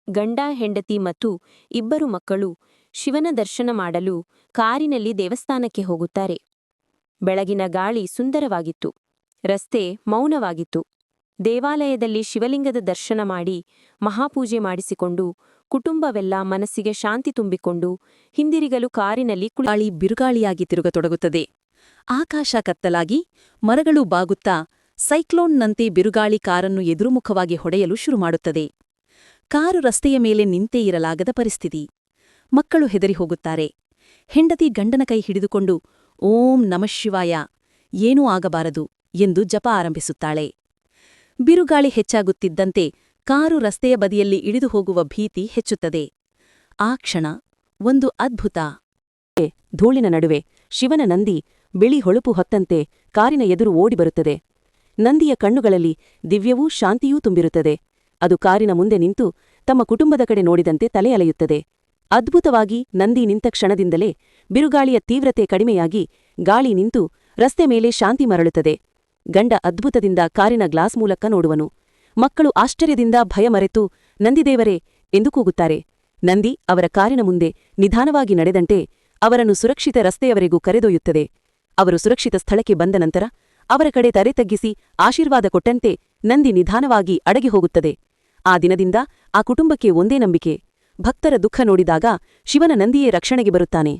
ಗಂಡ ಹೆಂಡತಿ ಮತ್ತು ಇಬ್ಬರು ಮಕ್ಕಳು ಶಿವನ ದರ್ಶನ ಮಾಡಲು ಕಾರಿನಲ್ಲಿ ದೇವಸ್ಥಾನಕ್ಕೆ ಹೋಗುತ್ತಾರೆ. ಬೆಳಗಿನ ಗಾಳಿ ಸುಂದರವಾಗಿತ್ತು. ರಸ್ತೆ ಮೌನವಾಗಿತ್ತು. ದೇವಾಲಯದಲ್ಲಿ ಶಿವಲಿಂಗದ ದರ್ಶನ ಮಾಡಿ ಮಹಾಪೂಜೆ ಮಾಡಿಸಿಕೊಂಡು ಕುಟುಂಬವೆಲ್ಲ ಮನಸ್ಸಿಗೆ ಶಾಂತಿ ತುಂಬಿಕೊಂಡು ಹಿಂದಿರುಗಲು ಕಾರಿನಲ್ಲಿ ಗಾಳಿ ಬಿರುಗಾಳಿಯಾಗಿ ತಿರುಗತೊಡಗುತ್ತದೆ. ಆಕಾಶ ಕತ್ತಲಾಗಿ ಮರಗಳು ಬಾಗುತ್ತಾ ಸೈಕ್ಲೋನ್ನಂತೆ ಬಿರುಗಾಳಿ ಕಾರನ್ನು ಎದುರುಮುಖವಾಗಿ ಹೊಡೆಯಲು ಶುರುಮಾಡುತ್ತದೆ. ಕಾರು ರಸ್ತೆಯ ಮೇಲೆ ನಿಂತೇ ಇರಲಾಗದ ಪರಿಸ್ಥಿತಿ. ಮಕ್ಕಳು ಹೆದರಿ ಹೋಗುತ್ತಾರೆ. ಹೆಂಡತಿ ಗಂಡನ ಕೈ ಹಿಡಿದುಕೊಂಡು ಓಂ ನಮಃಶಿವಾಯ, ಏನೂ ಆಗಬಾರದು ಎಂದು ಜಪ ಆರಂಭಿಸುತ್ತಾಳೆ. ಬಿರುಗಾಳಿ ಹೆಚ್ಚಾಗುತ್ತಿದ್ದಂತೆ ಕಾರು ರಸ್ತೆಯ ಬದಿಯಲ್ಲಿ ಇಳಿದು ಹೋಗುವ ಭೀತಿ ಹೆಚ್ಚುತ್ತದೆ. ಆ ಕ್ಷಣ ಒಂದು ಅದ್ಭುತ. ಧೂಳಿನ ನಡುವೆ ಶಿವನ ನಂದಿ ಬಿಳಿ ಹೊಳುಪು ಹೊತ್ತಂತೆ ಕಾರಿನ ಎದುರು ಓಡಿಬರುತ್ತದೆ. ನಂದಿಯ ಕಣ್ಣುಗಳಲ್ಲಿ ದಿವ್ಯವೂ ಶಾಂತಿಯೂ ತುಂಬಿರುತ್ತದೆ. ಅದು ಕಾರಿನ ಮುಂದೆ ನಿಂತು ತಮ್ಮ ಕುಟುಂಬದ ಕಡೆ ನೋಡಿದಂತೆ ತಲೆ ಅಲೆಯುತ್ತದೆ. ಅದ್ಭುತವಾಗಿ ನಂದಿ ನಿಂತ ಕ್ಷಣದಿಂದಲೇ ಬಿರುಗಾಳಿಯ ತೀವ್ರತೆ ಕಡಿಮೆಯಾಗಿ ಗಾಳಿ ನಿಂತು ರಸ್ತೆ ಮೇಲೆ ಶಾಂತಿ ಮರಳುತ್ತದೆ. ಗಂಡ ಅದ್ಭುತದಿಂದ ಕಾರಿನ ಗ್ಲಾಸ್ ಮೂಲಕ ನೋಡುವನು. ಮಕ್ಕಳು ಆಶ್ಚರ್ಯದಿಂದ ಭಯ ಮರೆತು ನಂದಿದೇವರೇ ಎಂದು ಕೂಗುತ್ತಾರೆ. ನಂದಿ ಅವರ ಕಾರಿನ ಮುಂದೆ ನಿಧಾನವಾಗಿ ನಡೆದಂತೆ ಅವರನ್ನು ಸುರಕ್ಷಿತ ರಸ್ತೆಯವರೆಗೂ ಕರೆದೊಯ್ಯುತ್ತದೆ. ಅವರು ಸುರಕ್ಷಿತ ಸ್ಥಳಕ್ಕೆ ಬಂದ ನಂತರ ಅವರ ಕಡೆ ತಲೆ ತಗ್ಗಿಸಿ ಆಶೀರ್ವಾದ ಕೊಟ್ಟಂತೆ ನಂದಿ ನಿಧಾನವಾಗಿ ಅಡಗಿ ಹೋಗುತ್ತದೆ. ಆ ದಿನದಿಂದ ಆ ಕುಟುಂಬಕ್ಕೆ ಒಂದೇ ನಂಬಿಕೆ: ಭಕ್ತರ ದುಃಖ ನೋಡಿದಾಗ ಶಿವನ ನಂದಿಯೇ ರಕ್ಷಣೆಗೆ ಬರುತ್ತಾನೆ.